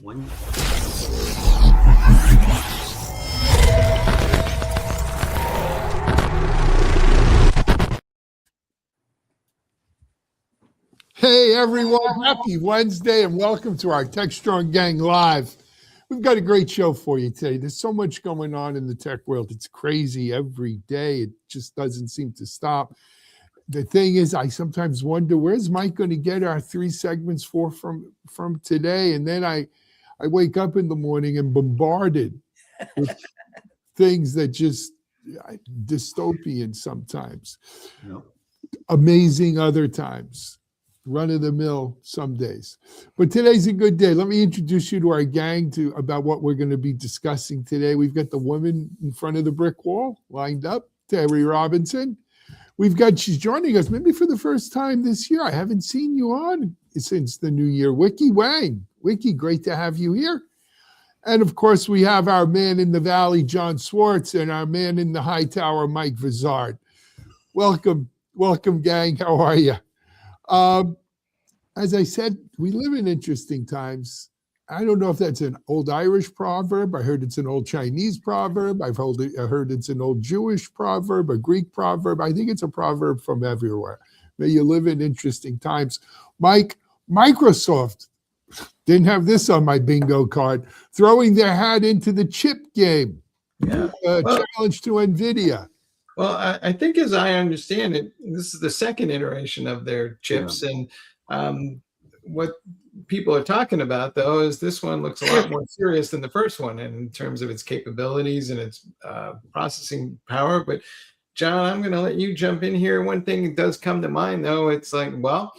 One. Hey everyone, happy Wednesday and welcome to our Tech Strong Gang Live. We've got a great show for you today. There's so much going on in the tech world. It's crazy every day. It just doesn't seem to stop. The thing is, I sometimes wonder, where's Mike going to get our 3 segments from today? And then I wake up in the morning and bombarded with things that just dystopian sometimes, amazing other times, run of the mill some days. But today's a good day. Let me introduce you to our gang about what we're going to be discussing today. We've got the woman in front of the brick wall lined up, Teri Robinson. She's joining us maybe for the first time this year. I haven't seen you on since the new year. Wickey, Wang. Wickey, great to have you here. And of course, we have our man in the valley, Jon Swartz, and our man in the high tower, Mike Vizard. Welcome, gang. How are you? As I said, we live in interesting times. I don't know if that's an old Irish proverb. I heard it's an old Chinese proverb. I heard it's an old Jewish proverb, a Greek proverb. I think it's a proverb from everywhere. May you live in interesting times. Mike, Microsoft didn't have this on my bingo card, throwing their hat into the chip game. Yeah. Challenge to NVIDIA. Well, I think as I understand it, this is the second iteration of their chips. Yeah. And what people are talking about, though, is this one looks a lot more serious than the first one in terms of its capabilities and its processing power. But, John, I'm going to let you jump in here. One thing that does come to mind, though, it's like, well,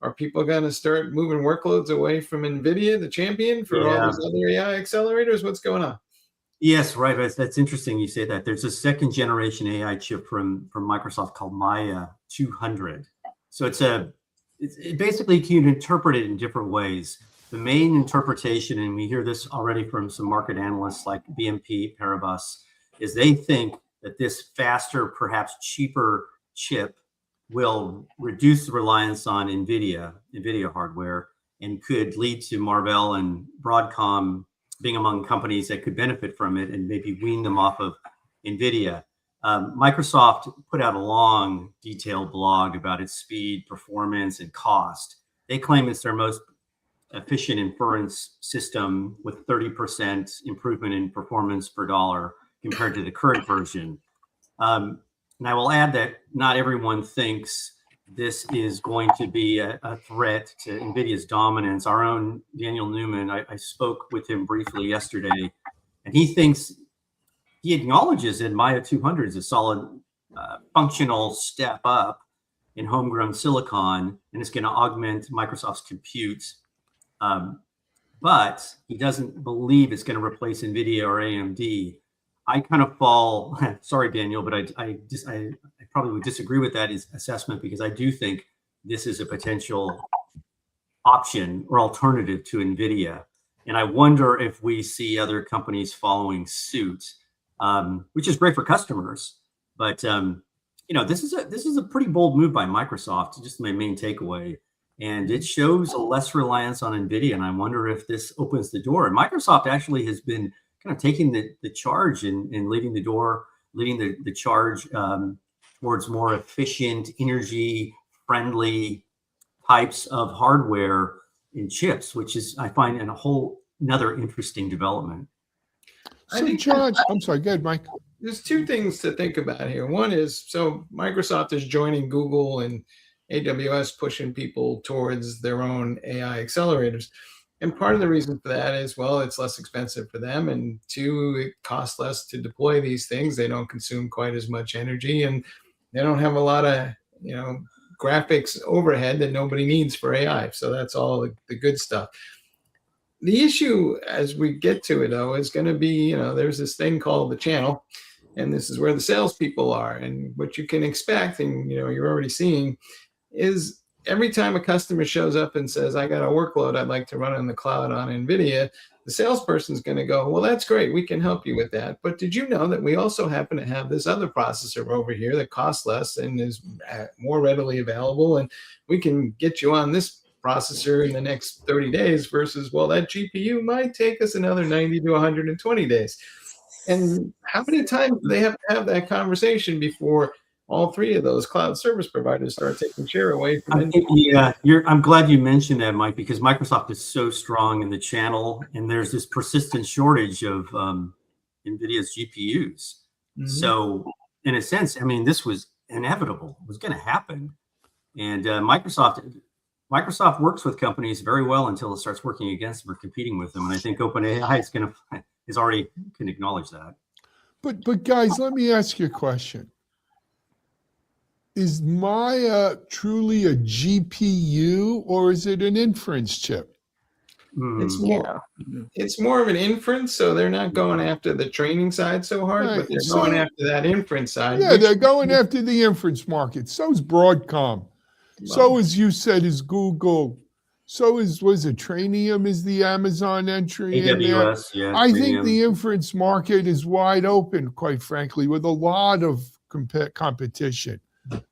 are people going to start moving workloads away from NVIDIA, the champion, for all these other AI accelerators? What's going on? Yes, right. That's interesting you say that. There's a second generation AI chip from Microsoft called Maia 200. So it basically can interpret it in different ways. The main interpretation, and we hear this already from some market analysts like BNP Paribas, is they think that this faster, perhaps cheaper chip will reduce the reliance on NVIDIA hardware, and could lead to Marvell and Broadcom being among companies that could benefit from it and maybe wean them off of NVIDIA. Microsoft put out a long, detailed blog about its speed, performance, and cost. They claim it's their most efficient inference system with 30% improvement in performance per dollar compared to the current version. And I will add that not everyone thinks this is going to be a threat to NVIDIA's dominance. Our own Daniel Newman, I spoke with him briefly yesterday, and he acknowledges that Maia 200 is a solid functional step up in homegrown silicon, and it's going to augment Microsoft's compute. But he doesn't believe it's going to replace NVIDIA or AMD. I kind of fall, sorry, Daniel, but I probably would disagree with that assessment, because I do think this is a potential option or alternative to NVIDIA. And I wonder if we see other companies following suit, which is great for customers. But, this is a pretty bold move by Microsoft, just my main takeaway. And it shows a less reliance on NVIDIA. And I wonder if this opens the door. And Microsoft actually has been kind of taking the charge and leading the charge towards more efficient, energy-friendly types of hardware in chips, which is, I find, another interesting development. So, John, I'm sorry, go ahead, Mike. There's 2 things to think about here. One is, so Microsoft is joining Google and AWS, pushing people towards their own AI accelerators. And part of the reason for that is, well, it's less expensive for them. And 2, it costs less to deploy these things. They don't consume quite as much energy, and they don't have a lot of, graphics overhead that nobody needs for AI. So that's all the good stuff. The issue as we get to it, though, is going to be, there's this thing called the channel, and this is where the salespeople are. And what you can expect, and, you're already seeing, is every time a customer shows up and says, I got a workload I'd like to run in the cloud on NVIDIA, the salesperson's going to go, well, that's great. We can help you with that. But did you know that we also happen to have this other processor over here that costs less and is more readily available, and we can get you on this processor in the next 30 days versus, well, that GPU might take us another 90 to 120 days. And how many times do they have to have that conversation before all three of those cloud service providers start taking share away from NVIDIA? Yeah, I'm glad you mentioned that, Mike, because Microsoft is so strong in the channel, and there's this persistent shortage of NVIDIA's GPUs. So, in a sense, I mean, this was inevitable. It was going to happen, and Microsoft works with companies very well until it starts working against them or competing with them. And I think OpenAI is already can acknowledge that. But guys, let me ask you a question. Is Maia truly a GPU or is it an inference chip? It's more of an inference, so they're not going after the training side so hard, but they're going after that inference side. Yeah, they're going after the inference market. So is Broadcom. So as you said, is Google. So was it Trainium is the Amazon entry AWS, in there? I think the inference market is wide open, quite frankly, with a lot of competition.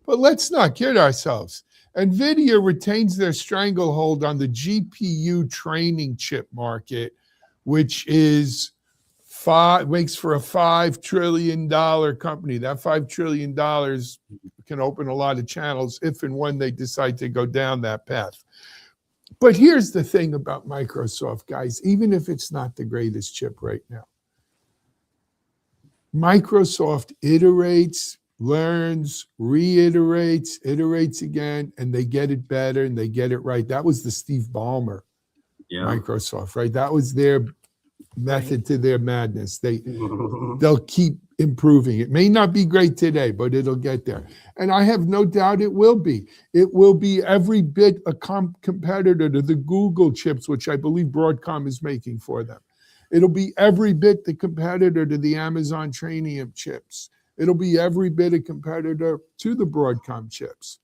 But let's not kid ourselves. NVIDIA retains their stranglehold on the GPU training chip market, which makes for a $5 trillion company. That $5 trillion can open a lot of channels if and when they decide to go down that path. But here's the thing about Microsoft, guys, even if it's not the greatest chip right now, Microsoft iterates, learns, reiterates, iterates again, and they get it better and they get it right. That was the Steve Ballmer Microsoft, right? That was their method to their madness. They'll keep improving. It may not be great today, but it'll get there. And I have no doubt it will be. It will be every bit a competitor to the Google chips, which I believe Broadcom is making for them. It'll be every bit the competitor to the Amazon Trainium chips. It'll be every bit a competitor to the Broadcom chips.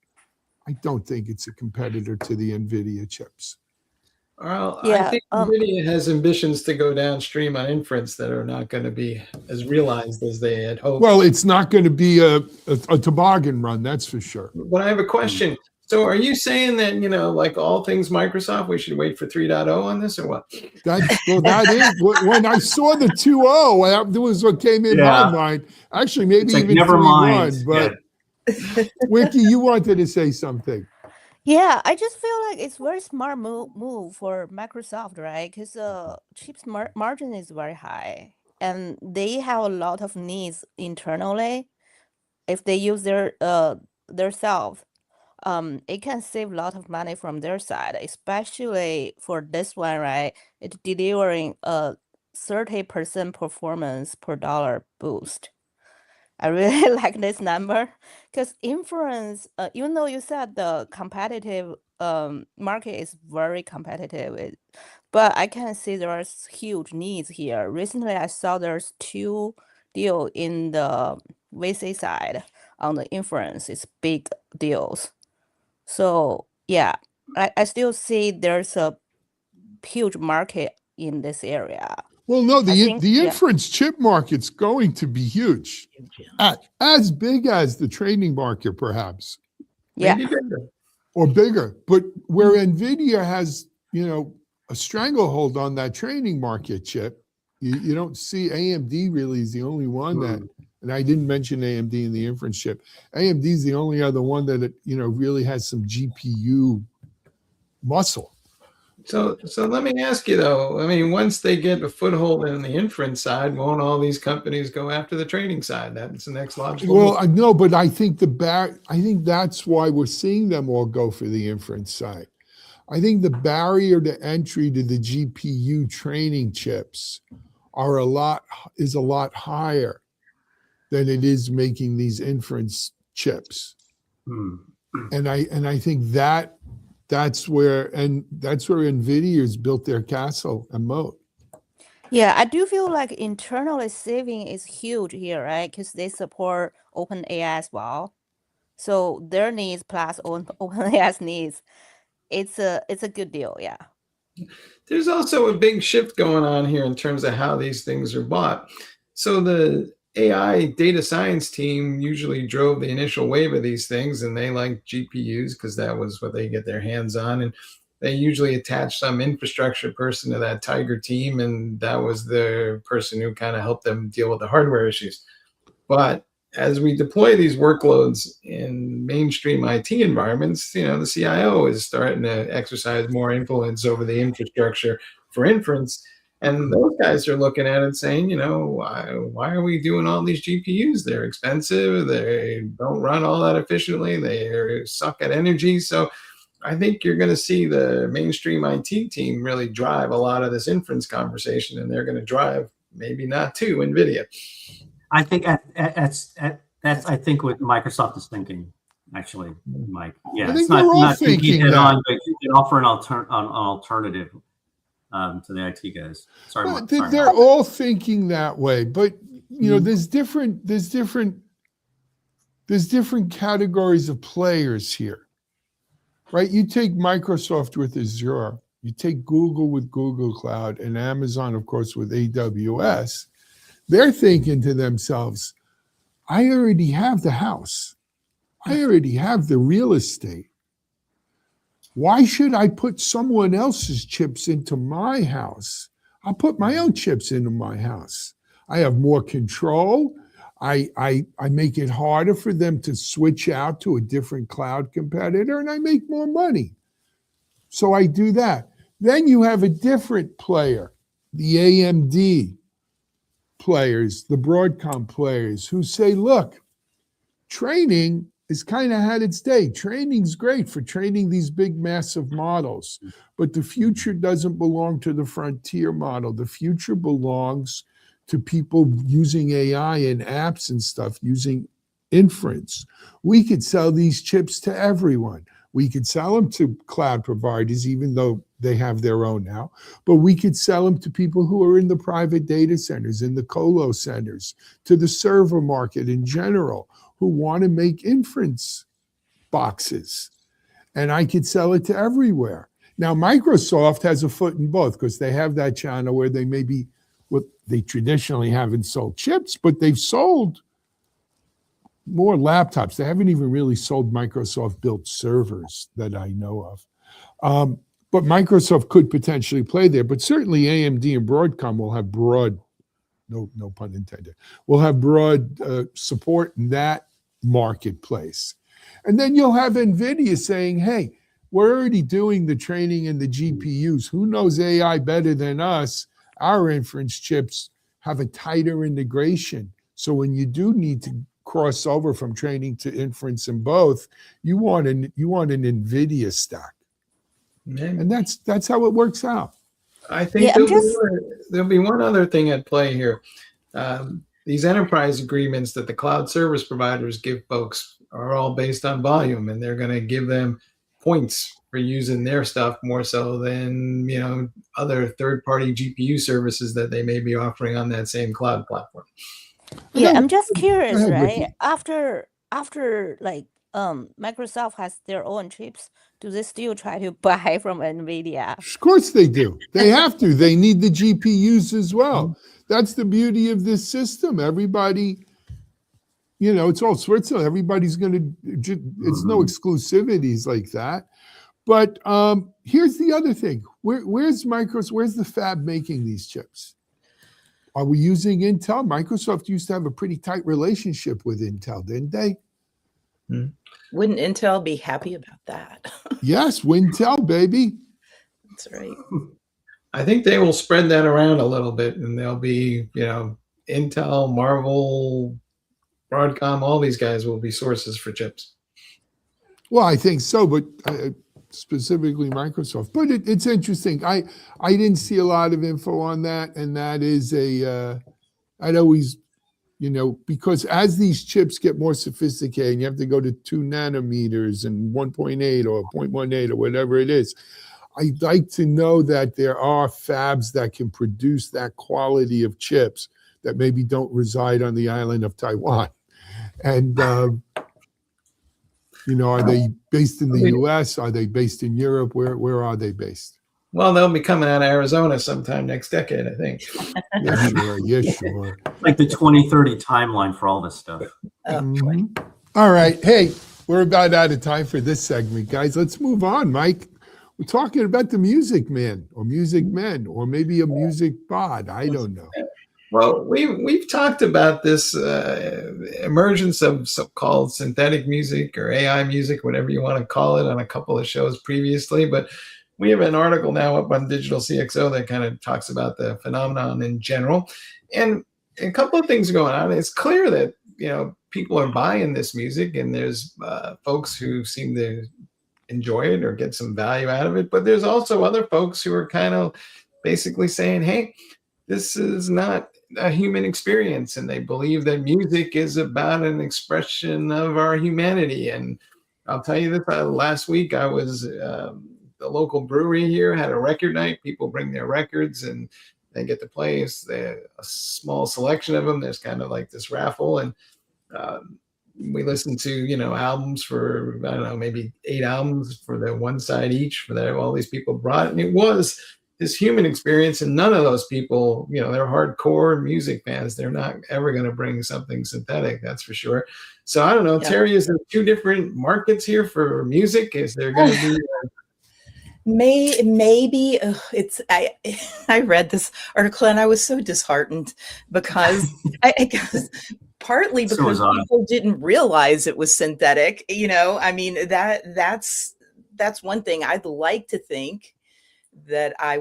I don't think it's a competitor to the NVIDIA chips. Well, I think NVIDIA has ambitions to go downstream on inference that are not going to be as realized as they had hoped. Well, it's not going to be a toboggan run, that's for sure. But I have a question. So are you saying that, like all things Microsoft, we should wait for 3.0 on this or what? That is. When I saw the 2.0, that was what came in my mind. Actually, maybe even never 3.1. But Wickey, you wanted to say something. Yeah, I just feel like it's very smart move for Microsoft, right? Because chips margin is very high, and they have a lot of needs internally. If they use their self, it can save a lot of money from their side, especially for this one, right? It's delivering a 30% performance per dollar boost. I really like this number because inference, even though you said the competitive market is very competitive, but I can see there's huge needs here. Recently, I saw there's 2 deals in the VC side on the inference. It's big deals. So yeah, I still see there's a huge market in this area. Well, no, the inference chip market's going to be huge, as big as the training market, perhaps. Yeah, or bigger. But where NVIDIA has, a stranglehold on that training market chip, you don't see AMD really is the only one that. And I didn't mention AMD in the inference chip. AMD is the only other one that really has some GPU muscle. So let me ask you though. I mean, once they get a foothold in the inference side, won't all these companies go after the training side? That's the next logical. Well, I know, but I think I think that's why we're seeing them all go for the inference side. I think the barrier to entry to the GPU training chips is a lot higher than it is making these inference chips. And I think that's where NVIDIA's built their castle and moat. Yeah, I do feel like internally saving is huge here, right? Because they support OpenAI as well. So their needs plus OpenAI's needs, it's a good deal, yeah. There's also a big shift going on here in terms of how these things are bought. So the AI data science team usually drove the initial wave of these things, and they like GPUs because that was what they get their hands on. And they usually attach some infrastructure person to that Tiger team, and that was the person who kind of helped them deal with the hardware issues. But as we deploy these workloads in mainstream IT environments, the CIO is starting to exercise more influence over the infrastructure for inference. And those guys are looking at it saying, why are we doing all these GPUs? They're expensive. They don't run all that efficiently. They suck at energy. So I think you're going to see the mainstream IT team really drive a lot of this inference conversation, and they're going to drive, maybe not to NVIDIA. I think that's I think what Microsoft is thinking, actually, Mike. Yeah, I think they're all thinking that. But you can offer an alternative to the IT guys. Sorry, Well, Mike. they're all thinking that way, but there's different categories of players here, right? You take Microsoft with Azure, you take Google with Google Cloud, and Amazon, of course, with AWS. They're thinking to themselves, I already have the house. I already have the real estate. Why should I put someone else's chips into my house? I'll put my own chips into my house. I have more control. I make it harder for them to switch out to a different cloud competitor, and I make more money. So I do that. Then you have a different player, the AMD players, the Broadcom players, who say, look, training is kind of had its day. Training's great for training these big, massive models, but the future doesn't belong to the frontier model. The future belongs to people using AI and apps and stuff, using inference. We could sell these chips to everyone. We could sell them to cloud providers, even though they have their own now, but we could sell them to people who are in the private data centers, in the colo centers, to the server market in general, who want to make inference boxes. And I could sell it to everywhere. Now, Microsoft has a foot in both because they have that channel where they maybe, they traditionally haven't sold chips, but they've sold more laptops. They haven't even really sold Microsoft-built servers that I know of. But Microsoft could potentially play there. But certainly AMD and Broadcom will have broad, no pun intended, will have broad support in that marketplace. And then you'll have NVIDIA saying, hey, we're already doing the training and the GPUs. Who knows AI better than us? Our inference chips have a tighter integration. So when you do need to cross over from training to inference in both, you want an NVIDIA stack. Maybe. And that's how it works out. I think there'll be one other thing at play here. These enterprise agreements that the cloud service providers give folks are all based on volume, and they're going to give them points for using their stuff more so than other third-party GPU services that they may be offering on that same cloud platform. Yeah, I'm just curious, ahead, right? Wickey. After like Microsoft has their own chips, do they still try to buy from NVIDIA? Of course they do. They have to. They need the GPUs as well. That's the beauty of this system. Everybody, it's all Switzerland. Everybody's going to, it's no exclusivities like that. But here's the other thing. Where's Microsoft? Where's the fab making these chips? Are we using Intel? Microsoft used to have a pretty tight relationship with Intel, didn't they? Wouldn't Intel be happy about that? Yes, Wintel, baby. That's right. I think they will spread that around a little bit, and there'll be, Intel, Marvel, Broadcom, all these guys will be sources for chips. Well, I think so, but specifically Microsoft. But it's interesting. I didn't see a lot of info on that, and that is I'd always, because as these chips get more sophisticated, you have to go to 2 nanometers and 1.8 or 0.18 or whatever it is. I'd like to know that there are fabs that can produce that quality of chips that maybe don't reside on the island of Taiwan. And, are they based in the US? Are they based in Europe? Where are they based? Well, they'll be coming out of Arizona sometime next decade, I think. Yeah, sure. Like the 2030 timeline for all this stuff. All right. Hey, we're about out of time for this segment, guys. Let's move on, Mike. We're talking about the Music Man or Music Men or maybe a music bot. I don't know. Well, we've talked about this emergence of so-called synthetic music or AI music, whatever you want to call it, on a couple of shows previously. But we have an article now up on Digital CXO that kind of talks about the phenomenon in general, and a couple of things going on. It's clear that people are buying this music, and there's folks who seem to enjoy it or get some value out of it. But there's also other folks who are kind of basically saying, hey, this is not a human experience, and they believe that music is about an expression of our humanity. And I'll tell you this, last week I was the local brewery here had a record night. People bring their records and they get to play a small selection of them. There's kind of like this raffle, and we listened to albums for, I don't know, maybe 8 albums for the one side each for that all these people brought, and it was this human experience. And none of those people, they're hardcore music fans. They're not ever going to bring something synthetic, that's for sure. So I don't know, Teri, is there 2 different markets here for music? Is there going to be maybe I read this article and I was so disheartened because I guess partly because people didn't realize it was synthetic. I mean, that's one thing. I'd like to think that I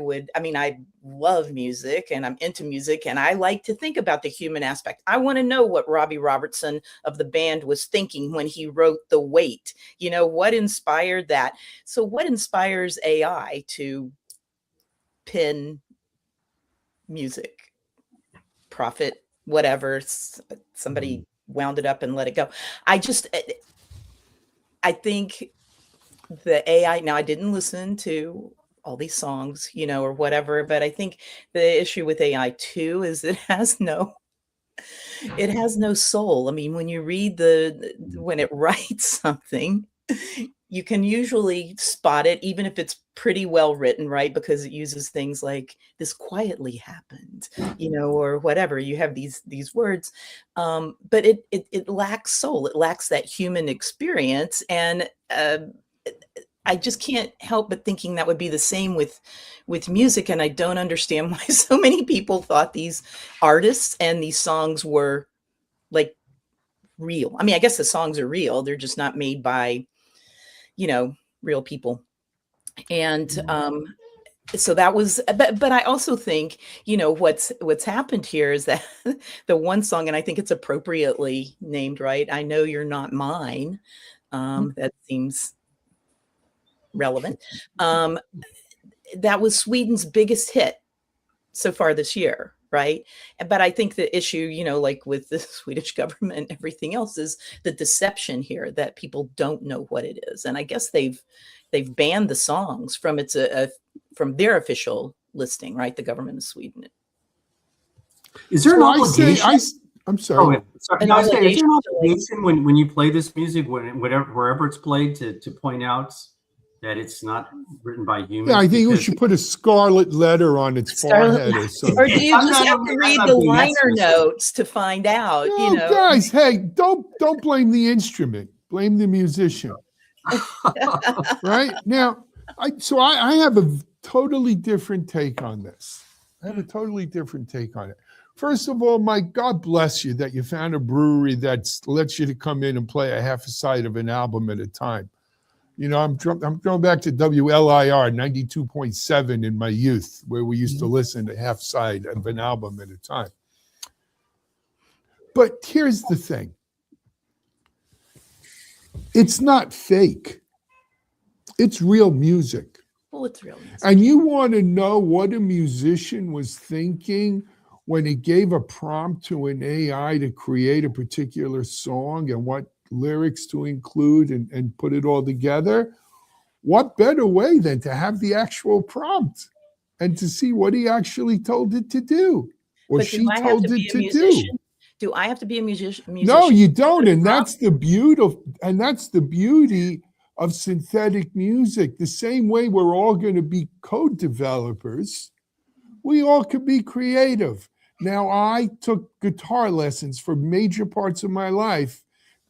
love music and I'm into music, and I like to think about the human aspect. I want to know what Robbie Robertson of the band was thinking when he wrote The Weight. What inspired that? So what inspires AI to pin music, profit, whatever? Somebody wound it up and let it go. I think the AI, now I didn't listen to all these songs, or whatever, but I think the issue with AI too is it has no soul. I mean, when you read when it writes something, you can usually spot it, even if it's pretty well written, right? Because it uses things like "this quietly happened," or whatever. You have these words, but it lacks soul. It lacks that human experience, and I just can't help but thinking that would be the same with music. And I don't understand why so many people thought these artists and these songs were like real. I mean, I guess the songs are real. They're just not made by, real people. And so that was, but I also think, what's happened here is that the one song, and I think it's appropriately named, right? I Know You're Not Mine. That seems relevant. That was Sweden's biggest hit so far this year, right? But I think the issue, like with the Swedish government and everything else, is the deception here that people don't know what it is. And I guess they've banned the songs from from their official listing, right? The government of Sweden. Is there an obligation? I'm sorry. Is there an obligation when you play this music, wherever it's played, to point out that it's not written by humans? Yeah, I think we should put a scarlet letter on its forehead or something. Or do you just have to read the liner notes to find out? No, guys, hey, don't blame the instrument. Blame the musician. Right? Now, I have a totally different take on this. First of all, God bless you that you found a brewery that lets you to come in and play a half a side of an album at a time. I'm going back to WLIR 92.7 in my youth, where we used to listen to half side of an album at a time. But here's the thing. It's not fake. It's real music. Well, it's real music. And you want to know what a musician was thinking when it gave a prompt to an AI to create a particular song and what lyrics to include and put it all together? What better way than to have the actual prompt and to see what he actually told it to do, or but she told it to do? Do I have to be a musician? No, you don't. And that's the beauty of synthetic music. The same way we're all going to be code developers, we all could be creative. Now, I took guitar lessons for major parts of my life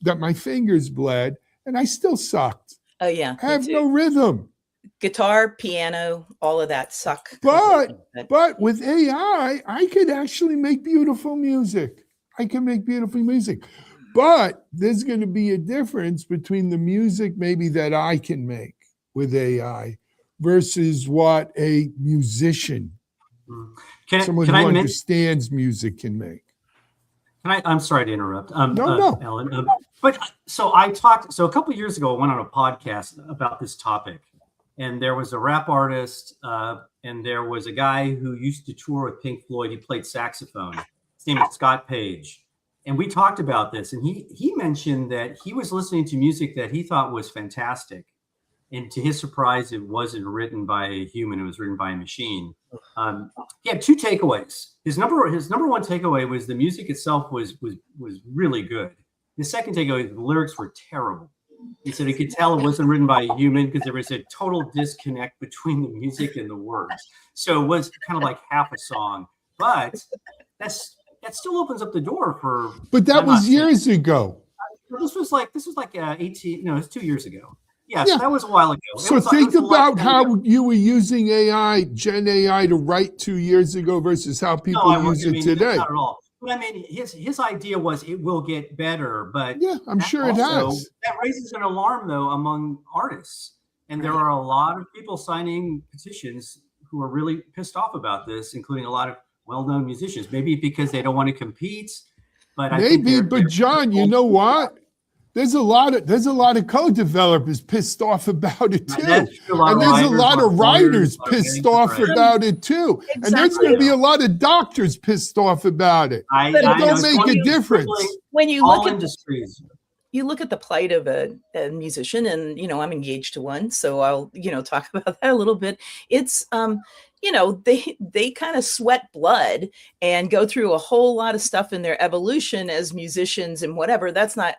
that my fingers bled, and I still sucked. Oh, yeah. I have no rhythm. guitar, piano, all of that suck. But with AI, I could actually make beautiful music. I can make beautiful music. But there's going to be a difference between the music maybe that I can make with AI versus what a musician, someone who understands music, can make. I'm sorry to interrupt. No. Ellen. But so a couple of years ago, I went on a podcast about this topic, and there was a rap artist, and there was a guy who used to tour with Pink Floyd. He played saxophone. His name is Scott Page. And we talked about this, and he mentioned that he was listening to music that he thought was fantastic. And to his surprise, it wasn't written by a human; it was written by a machine. He had two takeaways. His number one takeaway was the music itself was really good. His second takeaway, the lyrics were terrible. He said he could tell it wasn't written by a human because there was a total disconnect between the music and the words. So it was kind of like half a song, but that still opens up the door for. But that was years ago. This was like 18. No, it's 2 years ago. Yes, yeah. That was a while ago. So think about how you were using AI, Gen AI, to write 2 years ago versus how people use it today. Not at all. But I mean, his idea was it will get better, but yeah, I'm sure it has. That raises an alarm though among artists, and there are a lot of people signing petitions who are really pissed off about this, including a lot of well-known musicians. Maybe because they don't want to compete, but but John, you know what? There's a lot of code developers pissed off about it too, and there's a lot of writers pissed off about it too, and there's going to be a lot of doctors pissed off about it. It don't make a difference when you look at industries. You look at the plight of a musician, and I'm engaged to one, so I'll talk about that a little bit. It's they kind of sweat blood and go through a whole lot of stuff in their evolution as musicians and whatever. That's not.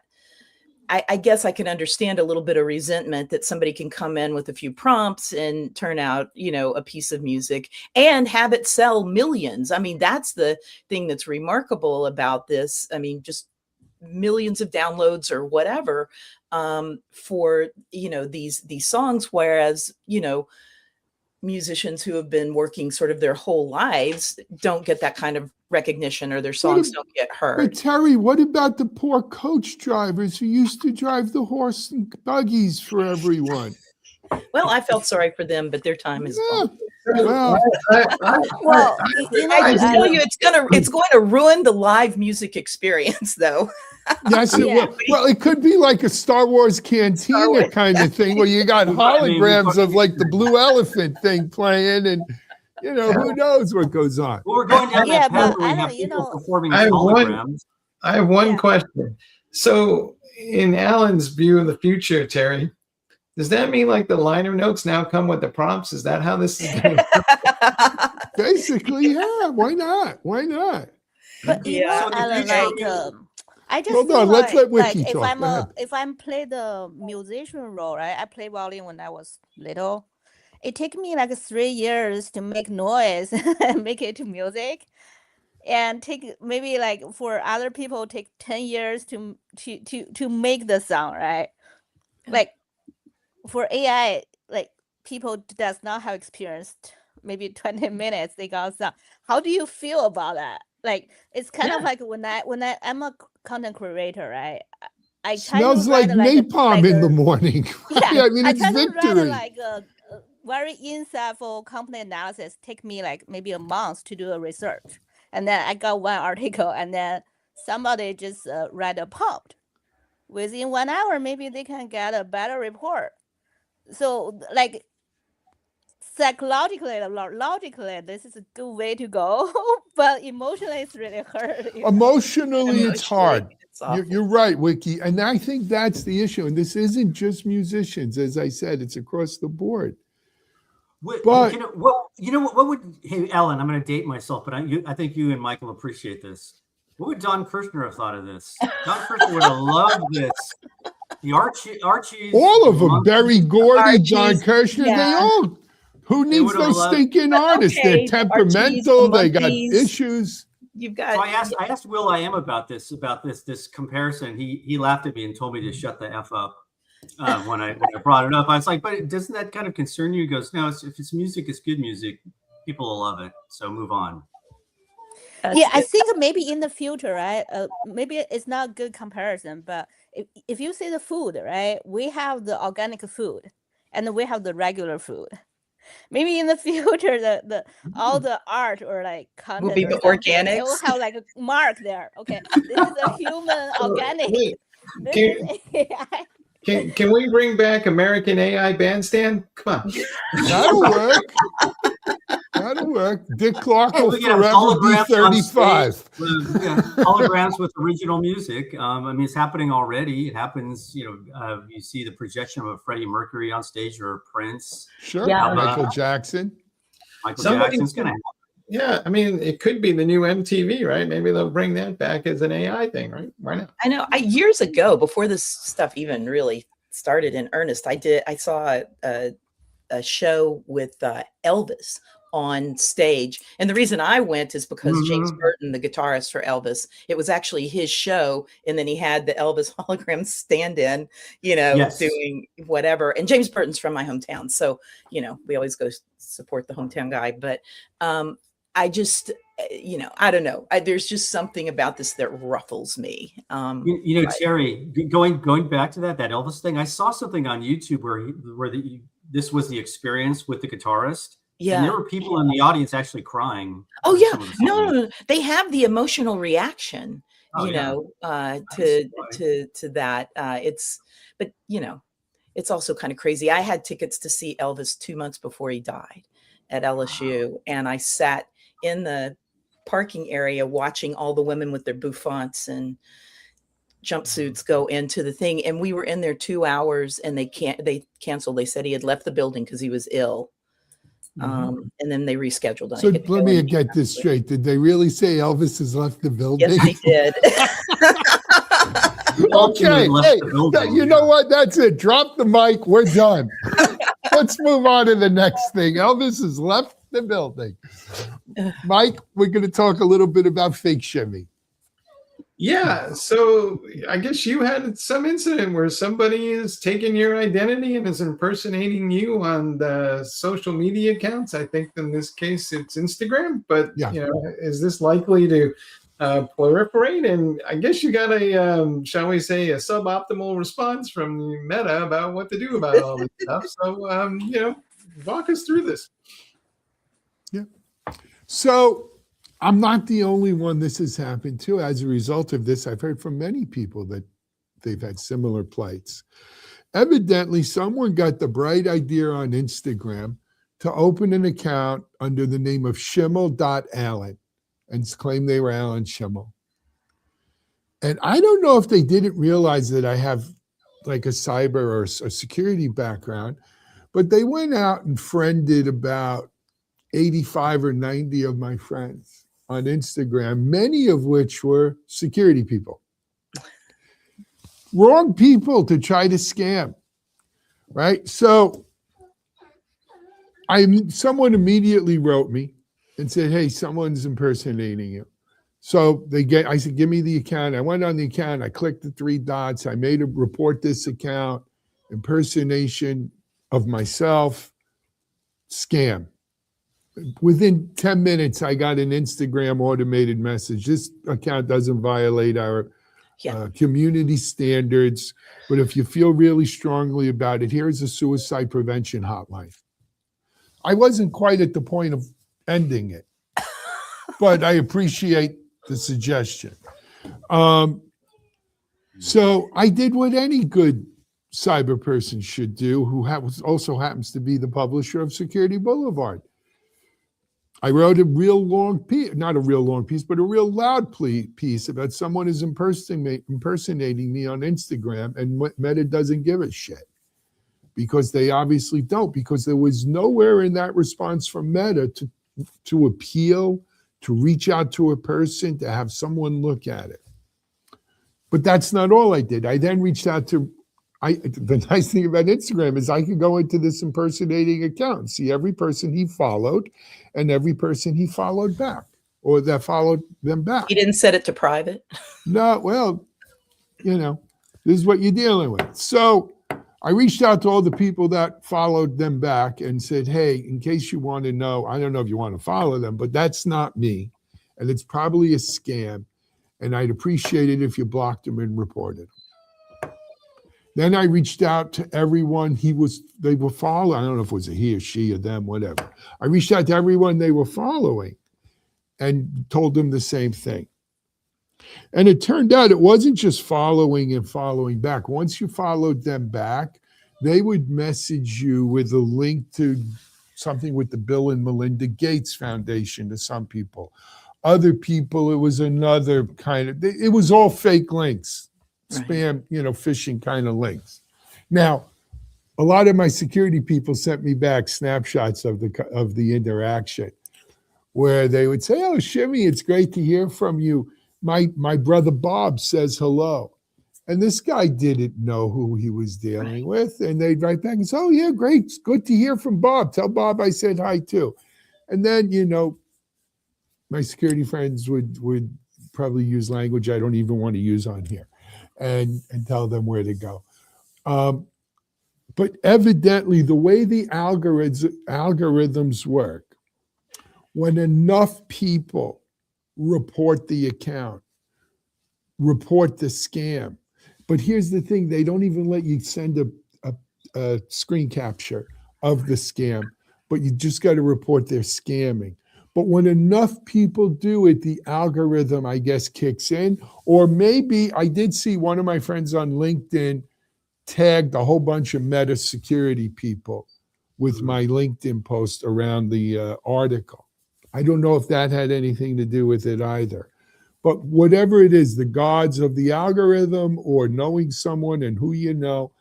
I guess I can understand a little bit of resentment that somebody can come in with a few prompts and turn out, a piece of music and have it sell millions. I mean, that's the thing that's remarkable about this. I mean, just millions of downloads or whatever for, these songs, whereas, musicians who have been working sort of their whole lives don't get that kind of recognition, or their songs don't get heard. But Teri, what about the poor coach drivers who used to drive the horse and buggies for everyone? Well, I felt sorry for them, but their time is gone. Well, I just tell you, it's going to ruin the live music experience, though. Yes, it will. Well, it could be like a Star Wars cantina kind of thing where you got holograms of like the Blue Elephant thing playing, and who knows what goes on. Well, we're going down that path where we have people performing holograms. I have one question. So, in Alan's view of the future, Teri, does that mean like the liner notes now come with the prompts? Is that how this is going to Basically, yeah. Why not? But Alan, I just hold on. Let's let Wickey talk. If I'm play the musician role, right? I played violin when I was little. It took me like 3 years to make noise and make it to music, and take maybe like for other people take 10 years to make the sound, right? Like for AI, like people does not have experienced maybe 20 minutes they got sound. How do you feel about that? Like it's kind of like when I'm a content creator, right? I smells like napalm in the morning. Yeah, I mean, it's victory. Like a very insightful company analysis take me like maybe a month to do a research, and then I got one article, and then somebody just write a prompt. Within 1 hour, maybe they can get a better report. So like psychologically, logically, this is a good way to go, but emotionally, it's really hard. Emotionally, it's hard. You're right, Wickey. And I think that's the issue. And this isn't just musicians. As I said, it's across the board. But what would, hey, Ellen, I'm going to date myself, but I think you and Michael appreciate this. What would Don Kirshner have thought of this? Don Kirshner would have loved this. The Archies. All of them. Barry Gordy, Don Kirshner, they all. Who needs those stinking artists? They're temperamental. They got issues. You've got. So I asked Will I Am about this comparison. He laughed at me and told me to shut the F up. when I brought it up. I was like, but doesn't that kind of concern you? He goes, no, if it's music, it's good music. People will love it. So move on. Yeah, I think maybe in the future, right? Maybe it's not a good comparison, but if you see the food, right? We have the organic food and we have the regular food. Maybe in the future, the all the art or like content will be or the something, organics. it will have like a mark there. Okay, this is a human organic. Wait, This is AI. can we bring back American AI Bandstand? Come on. That'll work. That'll work. Dick Clark will We can have forever be holograms on 35. stage with, holograms with original music. I mean, it's happening already. It happens, you see the projection of a Freddie Mercury on stage or a Prince. Sure. Yeah. Michael Jackson. Michael Somebody's Jackson's going to happen. Yeah, I mean, it could be the new MTV, right? Maybe they'll bring that back as an AI thing, right? Why not? I know. Years ago, before this stuff even really started in earnest, I saw a show with Elvis on stage, and the reason I went is because James Burton, the guitarist for Elvis, it was actually his show, and then he had the Elvis hologram stand-in, Yes. doing whatever. And James Burton's from my hometown, so we always go support the hometown guy. But I just, I don't know. There's just something about this that ruffles me. Teri, going back to that Elvis thing, I saw something on YouTube where this was the experience with the guitarist. Yeah. And there were people in the audience actually crying. Oh yeah. No. They have the emotional reaction, to that. It's also kind of crazy. I had tickets to see Elvis 2 months before he died at LSU. And I sat in the parking area watching all the women with their bouffants and jumpsuits go into the thing. And we were in there 2 hours and they canceled. They said he had left the building because he was ill. And then they rescheduled. So let me get this straight. Did they really say Elvis has left the building? Yes, they did. Okay. Hey, you know what? That's it. Drop the mic. We're done. Let's move on to the next thing. Elvis has left the building. Mike, we're going to talk a little bit about fake shimmy. Yeah, so I guess you had some incident where somebody is taking your identity and is impersonating you on the social media accounts. I think in this case it's Instagram, but is this likely to proliferate? And I guess you got a, shall we say, a suboptimal response from Meta about what to do about all this stuff. So, walk us through this. Yeah. So I'm not the only one this has happened to. As a result of this, I've heard from many people that they've had similar plights. Evidently, someone got the bright idea on Instagram to open an account under the name of Shimel.Allen and claim they were Alan Shimel. And I don't know if they didn't realize that I have like a cyber or a security background, but they went out and friended about 85 or 90 of my friends on Instagram, many of which were security people. Wrong people to try to scam, right? So someone immediately wrote me and said, hey, someone's impersonating you. So I said, give me the account. I went on the account. I clicked the 3 dots. I made a report this account, impersonation of myself, scam. Within 10 minutes, I got an Instagram automated message. This account doesn't violate our community standards, but if you feel really strongly about it, here's a suicide prevention hotline. I wasn't quite at the point of ending it, but I appreciate the suggestion. So I did what any good cyber person should do, who also happens to be the publisher of Security Boulevard. I wrote a real long piece, not a real long piece, but a real loud piece about someone is impersonating me on Instagram, and Meta doesn't give a shit because they obviously don't, because there was nowhere in that response from Meta to appeal, to reach out to a person, to have someone look at it. But that's not all I did. I then reached out to, the nice thing about Instagram is I could go into this impersonating account and see every person he followed and every person he followed back or that followed them back. You didn't set it to private? No, well, this is what you're dealing with. So I reached out to all the people that followed them back and said, hey, in case you want to know, I don't know if you want to follow them, but that's not me. And it's probably a scam. And I'd appreciate it if you blocked them and reported them. Then I reached out to everyone they were following. I don't know if it was a he or she or them, whatever. I reached out to everyone they were following and told them the same thing. And it turned out it wasn't just following and following back. Once you followed them back, they would message you with a link to something with the Bill and Melinda Gates Foundation to some people. Other people, it was another kind of, it was all fake links, spam, phishing kind of links. Now, a lot of my security people sent me back snapshots of the interaction where they would say, oh, Shimmy, it's great to hear from you. My brother Bob says hello. And this guy didn't know who he was dealing with. And they'd write back and say, oh, yeah, great. It's good to hear from Bob. Tell Bob I said hi, too. And then, my security friends would probably use language I don't even want to use on here and tell them where to go. But evidently, the way the algorithms work, when enough people report the account, report the scam. But here's the thing, they don't even let you send a screen capture of the scam, but you just got to report they're scamming. But when enough people do it, the algorithm, I guess, kicks in. Or maybe I did see one of my friends on LinkedIn tagged a whole bunch of Meta security people with my LinkedIn post around the article. I don't know if that had anything to do with it either. But whatever it is, the gods of the algorithm or knowing someone and who you know,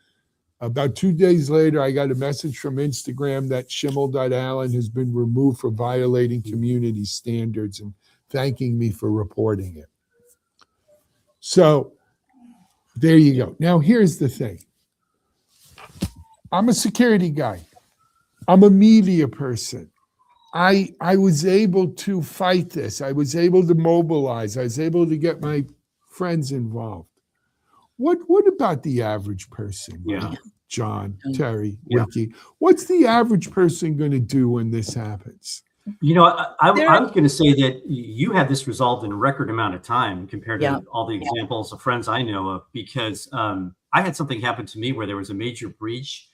about 2 days later, I got a message from Instagram that Shimel.Allen has been removed for violating community standards and thanking me for reporting it. So there you go. Now, here's the thing. I'm a security guy. I'm a media person. I was able to fight this. I was able to mobilize. I was able to get my friends involved. What about the average person? Yeah. John, Teri, Wickey. What's the average person going to do when this happens? I was going to say that you had this resolved in a record amount of time compared to all the examples of friends I know of, because I had something happen to me where there was a major breach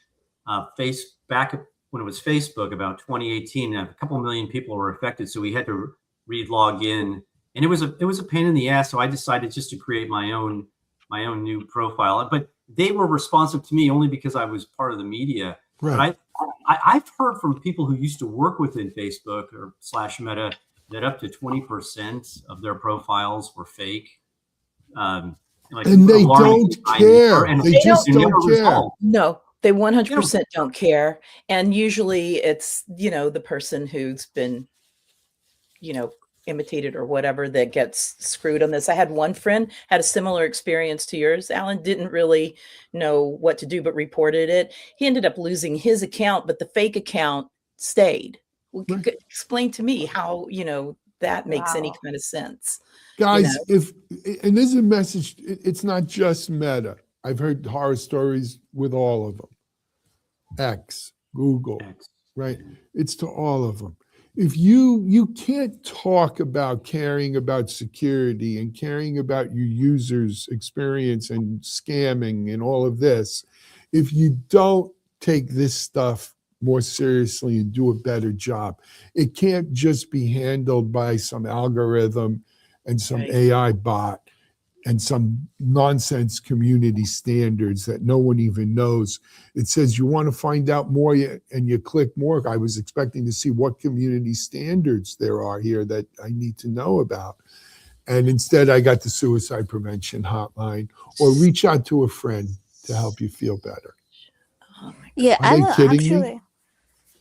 back when it was Facebook about 2018. A couple million people were affected, so we had to re-log in, and it was a pain in the ass. So I decided just to create my own new profile. But they were responsive to me only because I was part of the media. Right. But I've heard from people who used to work within Facebook or /Meta that up to 20% of their profiles were fake. And they don't care. They just don't care. No, they 100% don't care. And usually it's, the person who's been, imitated or whatever that gets screwed on this. I had one friend had a similar experience to yours, Alan, didn't really know what to do, but reported it. He ended up losing his account, but the fake account stayed. Explain to me how, that makes any kind of sense. Guys, and this is a message, it's not just Meta. I've heard horror stories with all of them. X, Google, right? It's to all of them. If you can't talk about caring about security and caring about your users' experience and scamming and all of this, if you don't take this stuff more seriously and do a better job, it can't just be handled by some algorithm and some AI bot and some nonsense community standards that no one even knows. It says you want to find out more and you click more. I was expecting to see what community standards there are here that I need to know about. And instead I got the suicide prevention hotline, or reach out to a friend to help you feel better. Yeah, Are they kidding actually, me?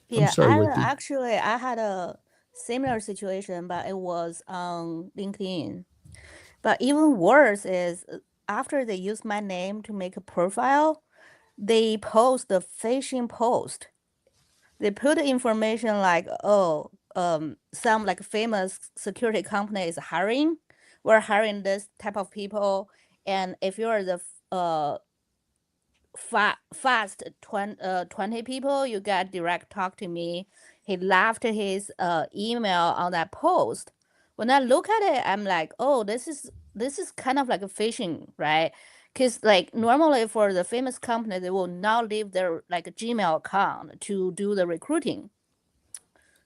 yeah, I'm sorry, I Wickey. actually I had a similar situation, but it was on LinkedIn. But even worse is after they use my name to make a profile, they post the phishing post. They put information like, some like famous security company is hiring. We're hiring this type of people, and if you're the fast 20 people, you get direct talk to me. He left his email on that post. When I look at it, I'm like, oh, this is kind of like a phishing, right? Because like normally for the famous company, they will not leave their like Gmail account to do the recruiting.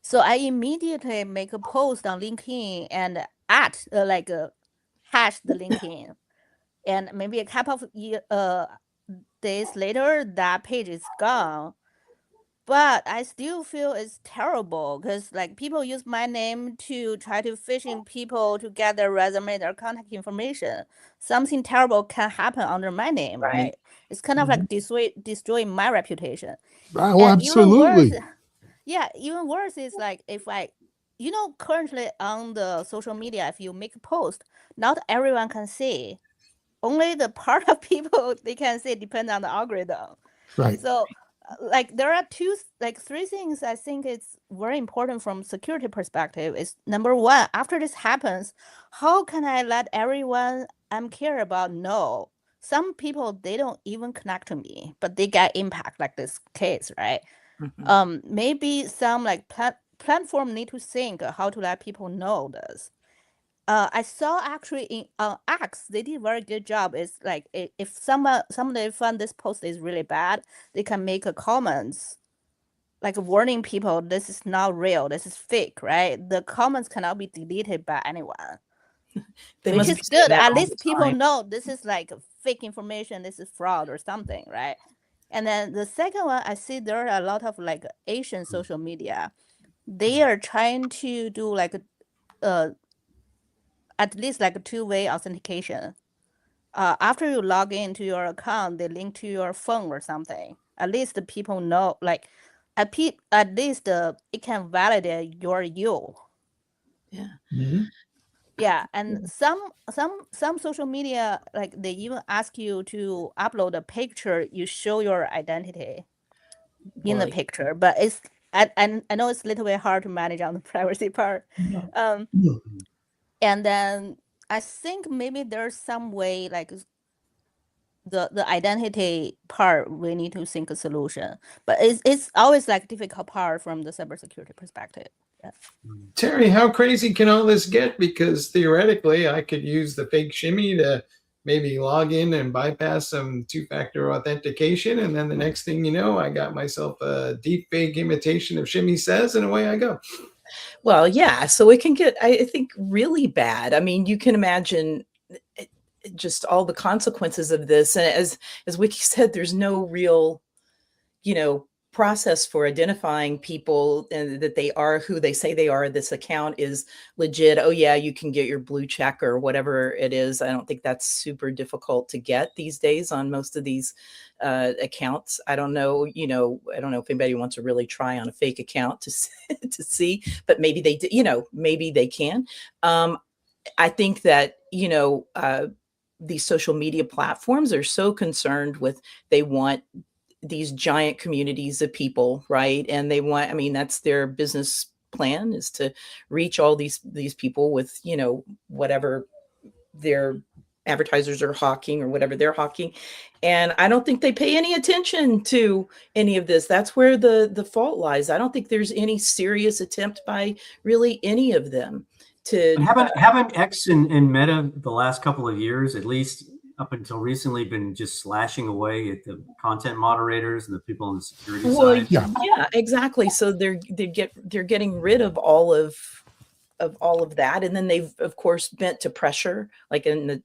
So I immediately make a post on LinkedIn and hash the LinkedIn, and maybe a couple of days later, that page is gone. But I still feel it's terrible because like people use my name to try to phishing people to get their resume, their contact information. Something terrible can happen under my name, Right. right? It's kind of like destroying my reputation. Oh, And even worse, absolutely. yeah, even worse is like if currently on the social media, if you make a post, not everyone can see. Only the part of people they can see depends on the algorithm. Right. So like there are three things I think it's very important from security perspective. Is number one, after this happens, how can I let everyone I'm care about know? Some people they don't even connect to me, but they get impact like this case, right? Maybe some like platform need to think how to let people know this. I saw actually in X, they did a very good job. It's like if somebody found this post is really bad, they can make a comments like warning people this is not real, this is fake, right? The comments cannot be deleted by anyone. They Which must is be saying good. that At all least the people time. know this is like fake information, this is fraud or something, right? And then the second one, I see there are a lot of like Asian social media. They are trying to do like at least like a two-way authentication. After you log into your account, they link to your phone or something. At least the people know, like, at least it can validate you're you. Yeah. Yeah, and some social media, like they even ask you to upload a picture, you show your identity in the Boy. picture, but it's I know it's a little bit hard to manage on the privacy part. And then I think maybe there's some way like the identity part we need to think a solution, but it's always like difficult part from the cybersecurity perspective. Yeah. Teri, how crazy can all this get? Because theoretically, I could use the fake shimmy to maybe log in and bypass some two-factor authentication, and then the next thing you know, I got myself a deep fake imitation of shimmy says, and away I go. Well, yeah. So it can get, I think, really bad. I mean, you can imagine just all the consequences of this. And as Wickey said, there's no real, process for identifying people and that they are who they say they are. This account is legit. Oh yeah, you can get your blue check or whatever it is. I don't think that's super difficult to get these days on most of these accounts. I don't know, I don't know if anybody wants to really try on a fake account to see, but maybe they maybe they can. I think that, these social media platforms are so concerned with, they want these giant communities of people, right? And they want, I mean, that's their business plan, is to reach all these people with, whatever their advertisers are hawking or whatever they're hawking. And I don't think they pay any attention to any of this. That's where the fault lies. I don't think there's any serious attempt by really any of them to haven't X and Meta the last couple of years, at least up until recently, been just slashing away at the content moderators and the people on the security side? Yeah, exactly. So they're getting rid of all of that, and then they've of course bent to pressure, like in the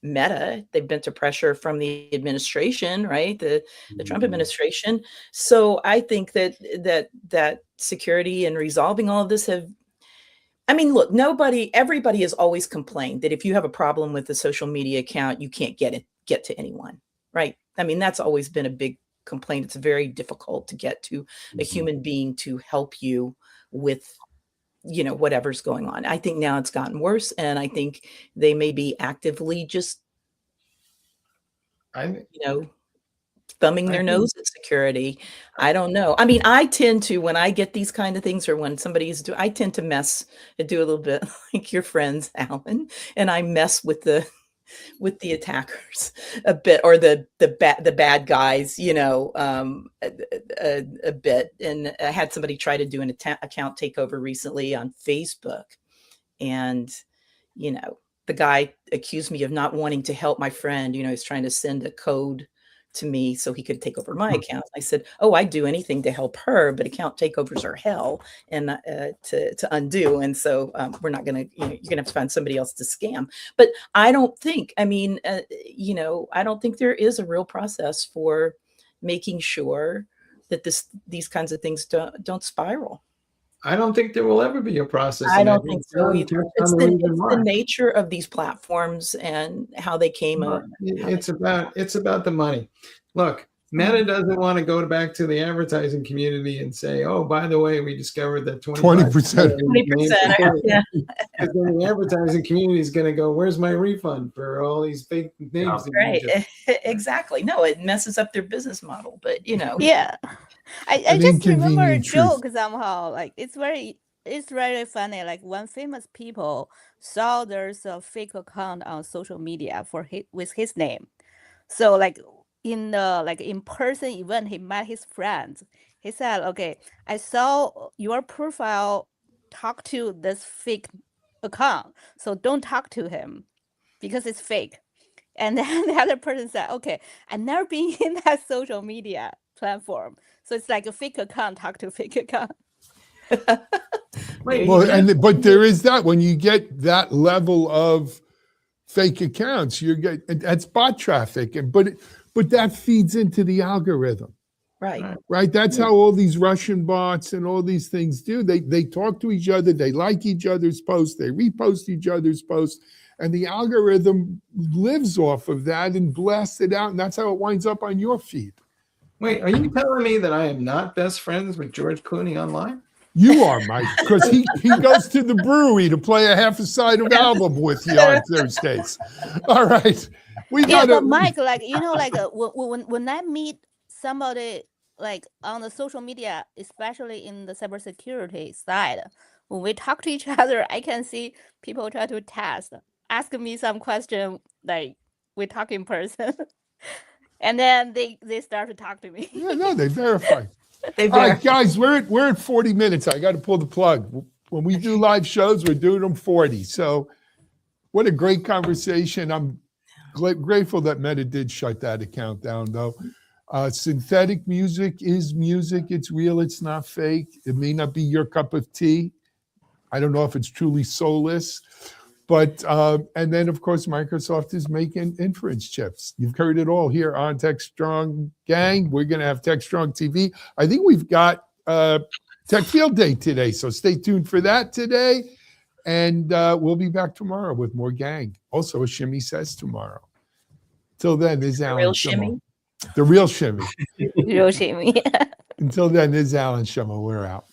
Meta, they've been to pressure from the administration, right? The Trump administration. So I think that security and resolving all of this I mean, look, everybody has always complained that if you have a problem with a social media account, you can't get to anyone, right? I mean, that's always been a big complaint. It's very difficult to get to a human being to help you with, whatever's going on. I think now it's gotten worse, and I think they may be actively just, thumbing their nose at security. I don't know. I mean, I tend to, when I get these kind of things, or when somebody's I tend to do a little bit like your friends, Alan, and I mess with the with the attackers a bit, or the bad guys, you know, a bit. And I had somebody try to do an account takeover recently on Facebook, and you know, the guy accused me of not wanting to help my friend. You know, he's trying to send a code to me so he could take over my account. I said, "Oh, I'd do anything to help her, but account takeovers are hell and to undo. And so we're not going to, you know, you're going to have to find somebody else to scam." But I don't think, I mean, you know, I don't think there is a real process for making sure that these kinds of things don't spiral. I don't think there will ever be a process. I don't think so either. It's the nature of these platforms and how they came up. It's about the money. Look, Meta doesn't want to go back to the advertising community and say, "Oh, by the way, we discovered that 20%. 20%. Yeah. Because then the advertising community is going to go, "Where's my refund for all these fake names?" Right. Exactly. No, it messes up their business model. But you know. Yeah. I just remember a inconvenient truth. joke somehow. Like it's very funny. Like when famous people saw there's a fake account on social media with his name. So like in the in-person event, he met his friends. He said, "Okay, I saw your profile talk to this fake account, so don't talk to him because it's fake." And then the other person said, "Okay, I've never been in that social media platform, so it's like a fake account talk to fake account." But there is that when you get that level of fake accounts, that's bot traffic, but that feeds into the algorithm. Right. That's how all these Russian bots and all these things do. They talk to each other, they like each other's posts, they repost each other's posts, and the algorithm lives off of that and blasts it out, and that's how it winds up on your feed. Wait, are you telling me that I am not best friends with George Clooney online? You are, Mike, because he goes to the brewery to play a half a side of album with you on Thursdays. All right. But Mike, like, you know, like when I meet somebody like on the social media, especially in the cybersecurity side, when we talk to each other, I can see people try to ask me some question like we talk in person. And then they start to talk to me. Yeah, no, they verify. All right, guys, we're at 40 minutes. I got to pull the plug. When we do live shows, we're doing them 40. So what a great conversation. I'm grateful that Meta did shut that account down, though. Synthetic music is music. It's real. It's not fake. It may not be your cup of tea. I don't know if it's truly soulless. But, and then, of course, Microsoft is making inference chips. You've heard it all here on TechStrong Gang. We're going to have TechStrong TV. I think we've got Tech Field Day today, so stay tuned for that today. And we'll be back tomorrow with more Gang. Also, a Shimmy Says tomorrow. Till then, there's Alan real Shimel. The real Shimmy. Real Shimmy. Until then, there's Alan Shimel. We're out.